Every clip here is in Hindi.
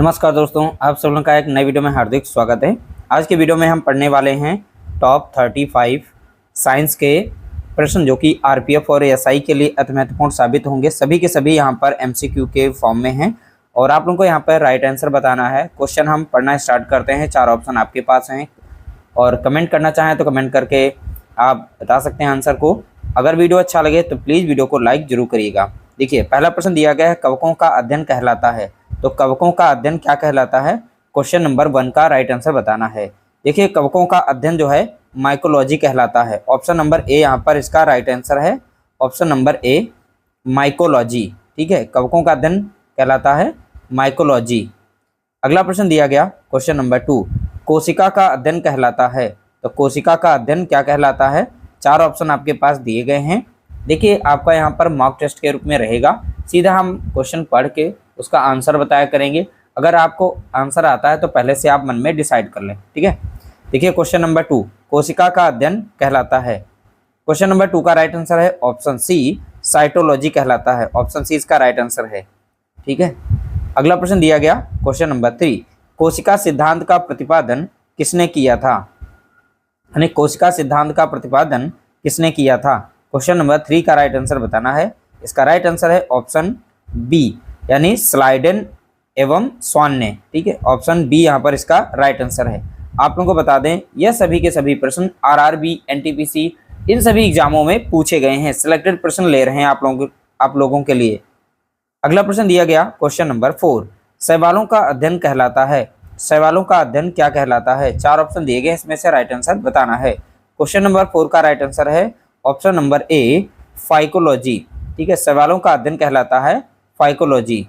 नमस्कार दोस्तों, आप सब लोगों का एक नई वीडियो में हार्दिक स्वागत है। आज के वीडियो में हम पढ़ने वाले हैं टॉप 35 साइंस के प्रश्न जो कि आरपीएफ और एसआई के लिए अति महत्वपूर्ण साबित होंगे। सभी के सभी यहाँ पर एमसीक्यू के फॉर्म में हैं और आप लोगों को यहाँ पर राइट आंसर बताना है। क्वेश्चन हम पढ़ना स्टार्ट करते हैं। 4 ऑप्शन आपके पास हैं और कमेंट करना चाहें तो कमेंट करके आप बता सकते हैं आंसर को। अगर वीडियो अच्छा लगे तो प्लीज़ वीडियो को लाइक जरूर करिएगा। देखिए, पहला प्रश्न दिया गया है, कवकों का अध्ययन कहलाता है। तो कवकों का अध्ययन क्या कहलाता है? क्वेश्चन नंबर 1 का राइट आंसर बताना है। देखिए, कवकों का अध्ययन जो है माइकोलॉजी कहलाता है। ऑप्शन नंबर ए यहाँ पर इसका राइट आंसर है। Option number A mycology. ठीक है, कवकों का अध्ययन कहलाता है माइकोलॉजी। अगला प्रश्न दिया गया क्वेश्चन नंबर 2, कोशिका का अध्ययन कहलाता है। तो कोशिका का अध्ययन क्या कहलाता है? 4 ऑप्शन आपके पास दिए गए हैं। देखिए, आपका यहाँ पर मॉक टेस्ट के रूप में रहेगा। सीधा हम क्वेश्चन पढ़ के उसका आंसर बताया करेंगे। अगर आपको आंसर आता है तो पहले से आप मन में डिसाइड कर लें। ठीक है, देखिए क्वेश्चन नंबर 2, कोशिका का अध्ययन कहलाता है। क्वेश्चन नंबर 2 का राइट आंसर है ऑप्शन सी, साइटोलॉजी कहलाता है। ऑप्शन सी इसका राइट आंसर है। ठीक है, अगला प्रश्न दिया गया क्वेश्चन नंबर 3, कोशिका सिद्धांत का प्रतिपादन किसने किया था? यानी कोशिका सिद्धांत का प्रतिपादन किसने किया था? क्वेश्चन नंबर 3 का राइट आंसर बताना है। इसका राइट आंसर है ऑप्शन बी, यानी स्लाइडेन एवं स्वान ने। ठीक है, ऑप्शन बी यहाँ पर इसका राइट आंसर है। आप लोगों को बता दें, यह सभी के सभी प्रश्न आरआरबी, एनटीपीसी इन सभी एग्जामों में पूछे गए हैं। सिलेक्टेड प्रश्न ले रहे हैं आप लोगों के लिए। अगला प्रश्न दिया गया क्वेश्चन नंबर 4, शैवालों का अध्ययन कहलाता है। शैवालों का अध्ययन क्या कहलाता है? 4 ऑप्शन दिए गए, इसमें से राइट आंसर बताना है। क्वेश्चन नंबर 4 का राइट आंसर है ऑप्शन नंबर ए, फाइकोलॉजी। ठीक है, शैवालों का अध्ययन कहलाता है फाइकोलॉजी।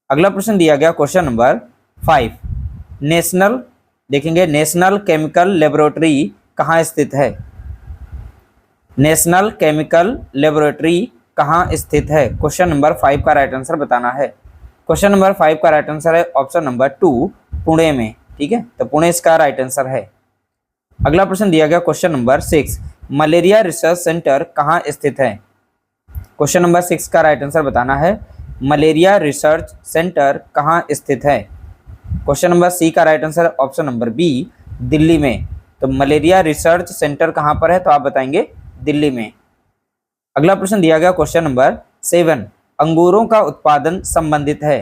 अगला प्रश्न दिया गया question number 5, national chemical laboratory कहाँ स्थित है? नेशनल केमिकल लेबोरेटरी कहाँ स्थित है? क्वेश्चन नंबर 5 का राइट आंसर बताना है। क्वेश्चन नंबर 5 का राइट आंसर है ऑप्शन नंबर 2, पुणे में। ठीक है, तो पुणे इसका राइट आंसर है। अगला प्रश्न दिया गया question number 6, malaria research centre कहाँ स्थित है? क्वेश्चन नंबर 6 का राइट आंसर बताना है। मलेरिया रिसर्च सेंटर कहाँ स्थित है? क्वेश्चन नंबर सी का right answer option number B, Delhi में। तो मलेरिया रिसर्च सेंटर कहाँ पर है? तो आप बताएंगे दिल्ली में। अगला प्रश्न दिया गया क्वेश्चन नंबर 7, अंगूरों का उत्पादन संबंधित है।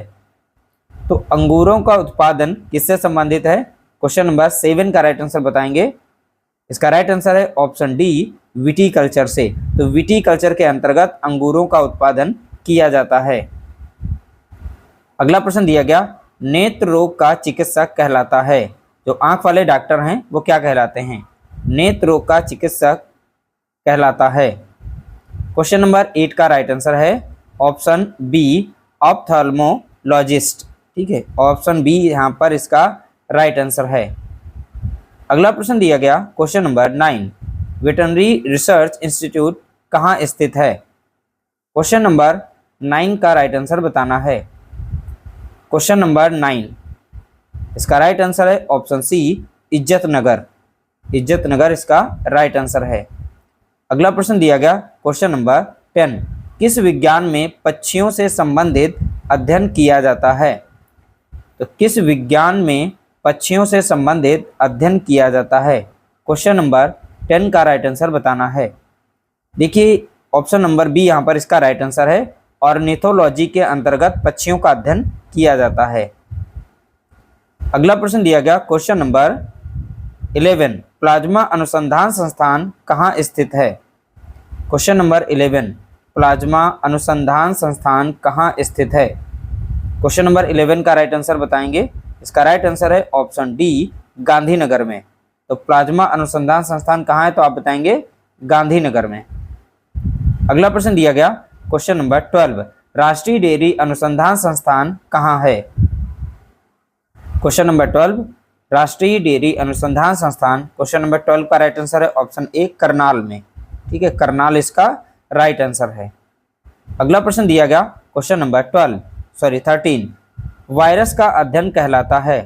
तो अंगूरों का उत्पादन किससे संबंधित है? क्वेश्चन नंबर 7 का राइट आंसर बताएंगे। इसका राइट आंसर है ऑप्शन डी, विटीकल्चर से। तो विटीकल्चर के अंतर्गत अंगूरों का उत्पादन किया जाता है। अगला प्रश्न दिया गया, नेत्र रोग का चिकित्सक कहलाता है। जो आंख वाले डॉक्टर हैं वो क्या कहलाते हैं? नेत्र रोग का चिकित्सक कहलाता है। क्वेश्चन नंबर 8 का राइट आंसर है ऑप्शन बी, ऑप्थेल्मोलॉजिस्ट। ठीक है, ऑप्शन बी यहाँ पर इसका राइट आंसर है। अगला प्रश्न दिया गया question number 9, veterinary research institute कहाँ स्थित है? क्वेश्चन नंबर 9 का राइट आंसर बताना है। क्वेश्चन नंबर 9, इसका राइट आंसर है ऑप्शन सी, इज्जतनगर। इज्जतनगर इसका राइट आंसर है। अगला प्रश्न दिया गया क्वेश्चन नंबर 10, किस विज्ञान में पक्षियों से संबंधित अध्ययन किया जाता है? तो किस विज्ञान में पक्षियों से संबंधित अध्ययन किया जाता है? क्वेश्चन नंबर 10 का राइट आंसर बताना है। देखिए, ऑप्शन नंबर बी यहाँ पर इसका राइट आंसर है। ऑर्निथोलॉजी के अंतर्गत पक्षियों का अध्ययन किया जाता है। अगला प्रश्न दिया गया क्वेश्चन नंबर 11, प्लाज्मा अनुसंधान संस्थान कहाँ स्थित है? क्वेश्चन नंबर 11, प्लाज्मा अनुसंधान संस्थान कहाँ स्थित है? क्वेश्चन नंबर 11 का राइट आंसर बताएंगे। इसका राइट आंसर है ऑप्शन डी, गांधीनगर में। तो प्लाज्मा अनुसंधान संस्थान कहाँ है? तो आप बताएंगे गांधीनगर में। अगला प्रश्न दिया गया क्वेश्चन नंबर 12, राष्ट्रीय डेयरी अनुसंधान संस्थान कहाँ है? क्वेश्चन नंबर 12, राष्ट्रीय डेयरी अनुसंधान संस्थान। क्वेश्चन नंबर 12 का राइट आंसर है ऑप्शन ए, करनाल में। ठीक है, करनाल इसका राइट आंसर है। अगला प्रश्न दिया गया क्वेश्चन नंबर 13, वायरस का अध्ययन कहलाता है।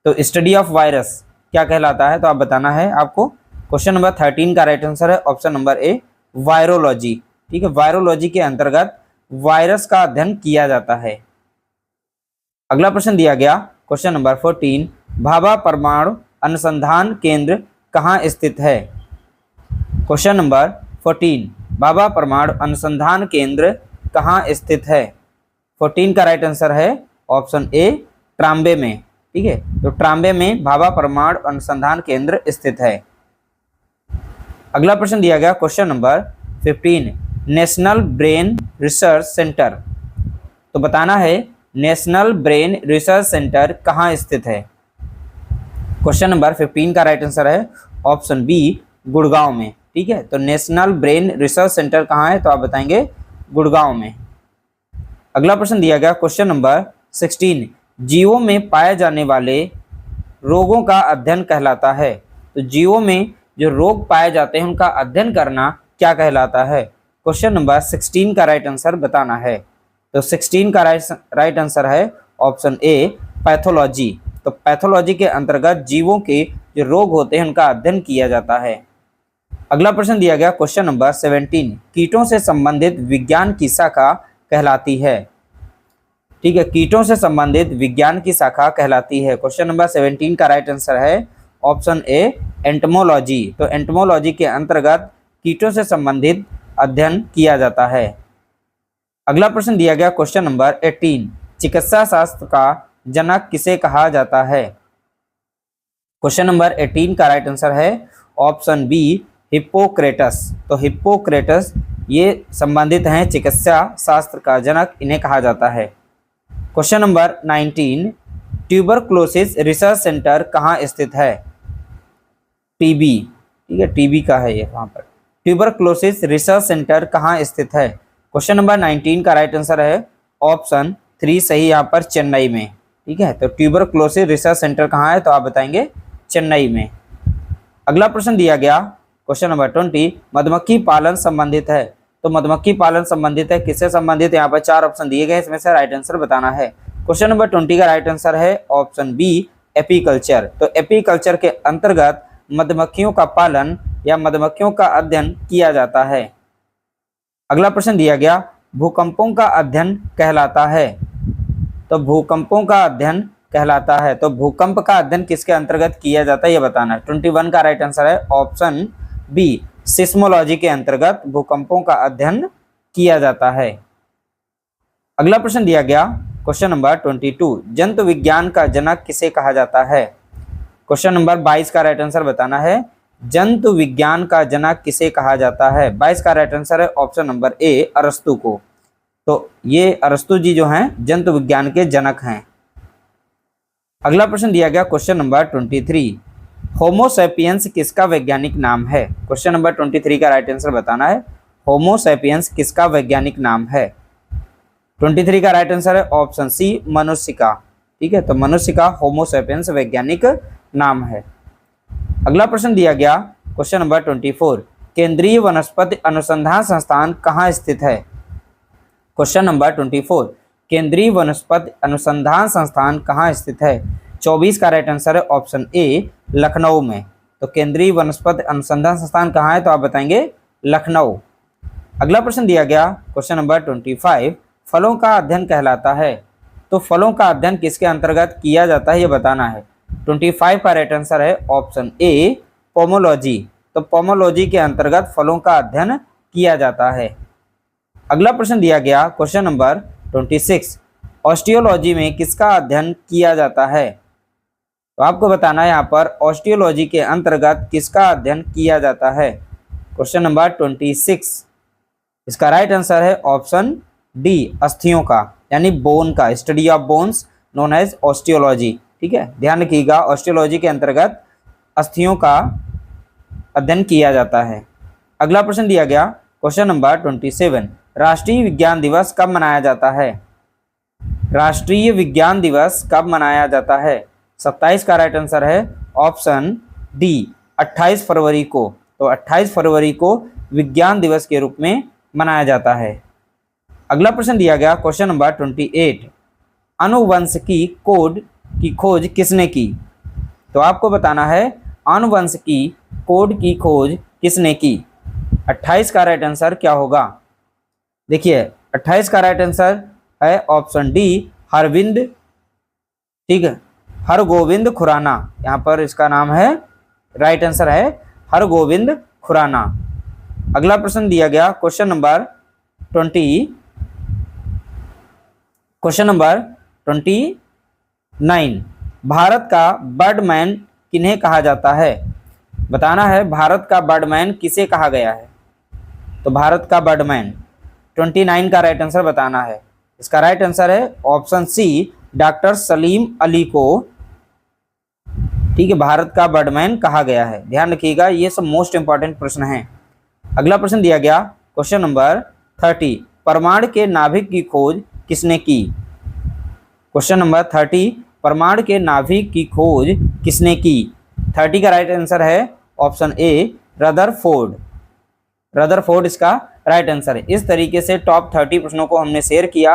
तो स्टडी ऑफ वायरस क्या कहलाता है? तो आप बताना है आपको। क्वेश्चन नंबर 13 का राइट आंसर है ऑप्शन नंबर ए, वायरोलॉजी। ठीक है, वायरोलॉजी के अंतर्गत वायरस का अध्ययन किया जाता है। अगला प्रश्न दिया गया क्वेश्चन नंबर 14, भाभा परमाणु अनुसंधान केंद्र कहाँ स्थित है? क्वेश्चन नंबर 14, भाभा परमाणु अनुसंधान केंद्र कहाँ स्थित है? 14 का राइट आंसर है ऑप्शन ए, ट्राम्बे में। ठीक है, तो ट्राम्बे में भाभा परमाणु अनुसंधान केंद्र स्थित है। अगला प्रश्न दिया गया question number 15, national brain research centre. तो बताना है नेशनल ब्रेन रिसर्च सेंटर कहाँ स्थित है? क्वेश्चन नंबर 15 का राइट आंसर है ऑप्शन बी, गुड़गांव में। ठीक है, तो नेशनल ब्रेन रिसर्च सेंटर कहाँ है? तो आप बताएंगे गुड़गांव में। अगला प्रश्न दिया गया क्वेश्चन नंबर 16, जीवों में पाए जाने वाले रोगों का अध्ययन कहलाता है। तो जीवों में जो रोग पाए जाते हैं उनका अध्ययन करना क्या कहलाता है? क्वेश्चन नंबर 16 का राइट आंसर बताना है। तो 16 का राइट आंसर है ऑप्शन ए, पैथोलॉजी। तो पैथोलॉजी के अंतर्गत जीवों के जो रोग होते हैं उनका अध्ययन किया जाता है। अगला प्रश्न दिया गया क्वेश्चन नंबर 17, कीटों से संबंधित विज्ञान की शाखा कहलाती है। ठीक है, कीटों से संबंधित विज्ञान की शाखा कहलाती है। क्वेश्चन नंबर 17 का राइट आंसर है ऑप्शन ए, एंटमोलॉजी। तो एंटमोलॉजी के अंतर्गत कीटों से संबंधित अध्ययन किया जाता है। अगला प्रश्न दिया गया क्वेश्चन नंबर 18, चिकित्सा शास्त्र का जनक किसे कहा जाता है? क्वेश्चन नंबर 18 का राइट आंसर है ऑप्शन बी, हिप्पोक्रेटस। तो हिप्पोक्रेटस ये संबंधित हैं चिकित्सा शास्त्र का जनक, इन्हें कहा जाता है। Question number 19, tuberculosis research centre कहाँ स्थित है? टीबी। ठीक है, टीबी का है ये वहाँ पर। ट्यूबरक्लोसिस रिसर्च सेंटर कहाँ स्थित है? क्वेश्चन नंबर 19 का राइट आंसर है ऑप्शन 3 सही, यहाँ पर चेन्नई में। ठीक है, तो ट्यूबरक्लोसिस रिसर्च सेंटर कहाँ है? तो आप बताएंगे चेन्नई में। अगला प्रश्न दिया गया क्वेश्चन नंबर 20, मधुमक्खी पालन संबंधित है। तो मधुमक्खी पालन संबंधित है, किससे संबंधित? यहाँ पर 4 ऑप्शन दिए गए, इसमें से राइट आंसर बताना है। क्वेश्चन नंबर 20 का राइट आंसर है ऑप्शन बी, एपीकल्चर। तो एपीकल्चर के अंतर्गत मधुमक्खियों का पालन या मधुमक्खियों का अध्ययन किया जाता है। अगला प्रश्न दिया गया, भूकंपों का अध्ययन कहलाता है। तो भूकंपों का अध्ययन कहलाता है, तो भूकंप का अध्ययन किसके अंतर्गत किया जाता है ये बताना है। 21 का राइट आंसर है ऑप्शन बी, सिस्मोलॉजी के अंतर्गत भूकंपों का अध्ययन किया जाता है। अगला प्रश्न दिया गया क्वेश्चन नंबर 22, जंतु विज्ञान का जनक किसे कहा जाता है? क्वेश्चन नंबर 22 का राइट आंसर बताना है, जंतु विज्ञान का जनक किसे कहा जाता है? 22 का राइट आंसर है ऑप्शन नंबर ए, अरस्तु को। तो ये अरस्तु जी जो हैं जंतु विज्ञान के जनक हैं। अगला प्रश्न दिया गया क्वेश्चन नंबर 23, होमोसैपियंस किसका वैज्ञानिक नाम है? क्वेश्चन नंबर 23 का राइट आंसर बताना है, होमोसैपियंस किसका वैज्ञानिक नाम है? 23 का राइट आंसर है ऑप्शन सी, मनुष्य का। ठीक है, तो मनुष्य का होमोसैपियंस वैज्ञानिक नाम है। अगला प्रश्न दिया गया क्वेश्चन नंबर 24, केंद्रीय वनस्पति अनुसंधान संस्थान कहाँ स्थित है? क्वेश्चन नंबर 24, केंद्रीय वनस्पति अनुसंधान संस्थान कहाँ स्थित है? 24 का राइट आंसर है ऑप्शन ए, लखनऊ में। तो केंद्रीय वनस्पति अनुसंधान संस्थान कहाँ है? तो आप बताएंगे लखनऊ। अगला प्रश्न दिया गया क्वेश्चन नंबर 25, फलों का अध्ययन कहलाता है। तो फलों का अध्ययन किसके अंतर्गत किया जाता है ये बताना है। 25 का राइट आंसर है ऑप्शन ए, पोमोलॉजी। तो पोमोलॉजी के अंतर्गत फलों का अध्ययन किया जाता है। अगला प्रश्न दिया गया क्वेश्चन नंबर 26, ऑस्टियोलॉजी में किसका अध्ययन किया जाता है? तो आपको बताना है यहाँ पर ऑस्टियोलॉजी के अंतर्गत किसका अध्ययन किया जाता है। क्वेश्चन नंबर 26, इसका राइट आंसर है ऑप्शन डी, अस्थियों का, यानी बोन का, study of bones known as osteology. ठीक है, ध्यान रखिएगा, ऑस्टियोलॉजी के अंतर्गत अस्थियों का अध्ययन किया जाता है। अगला प्रश्न दिया गया क्वेश्चन नंबर 27, राष्ट्रीय विज्ञान दिवस कब मनाया जाता है? राष्ट्रीय विज्ञान दिवस कब मनाया जाता है? 27 का राइट आंसर है ऑप्शन डी, 28 फरवरी को। तो 28 फरवरी को विज्ञान दिवस के रूप में मनाया जाता है। अगला प्रश्न दिया गया क्वेश्चन नंबर 28, आनुवंशिकी कोड की खोज किसने की? तो आपको बताना है आनुवंशिकी कोड की खोज किसने की। 28 का राइट आंसर क्या होगा? देखिए 28 का राइट आंसर है ऑप्शन डी, अरविंद ठीक है, हरगोविंद खुराना, यहाँ पर इसका नाम है, राइट आंसर है हरगोविंद खुराना। अगला प्रश्न दिया गया क्वेश्चन नंबर 29, भारत का बर्डमैन किन्हें कहा जाता है? बताना है भारत का बर्डमैन किसे कहा गया है। तो भारत का बर्डमैन 29 का राइट आंसर बताना है। इसका राइट आंसर है option C, doctor Salim Ali को, ठीक है, भारत का बर्डमैन कहा गया है। ध्यान रखिएगा, ये सब मोस्ट इंपॉर्टेंट प्रश्न हैं। अगला प्रश्न दिया गया क्वेश्चन नंबर 30, परमाणु के नाभिक की खोज किसने की? क्वेश्चन नंबर 30, परमाणु के नाभिक की खोज किसने की? 30 का राइट आंसर है ऑप्शन ए, रदरफोर्ड। रदरफोर्ड इसका राइट आंसर है। इस तरीके से टॉप 30 प्रश्नों को हमने शेयर किया।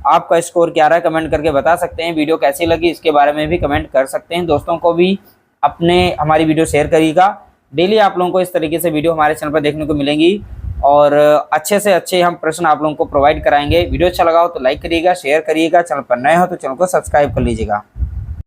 आपका स्कोर क्या रहा है कमेंट करके बता सकते हैं। वीडियो कैसी लगी इसके बारे में भी कमेंट कर सकते हैं। दोस्तों को भी हमारी वीडियो शेयर करिएगा। डेली आप लोगों को इस तरीके से वीडियो हमारे चैनल पर देखने को मिलेंगी और अच्छे से अच्छे हम प्रश्न आप लोगों को प्रोवाइड कराएंगे। वीडियो अच्छा लगा हो तो लाइक करिएगा, शेयर करिएगा, चैनल पर नए हो तो चैनल को सब्सक्राइब कर लीजिएगा।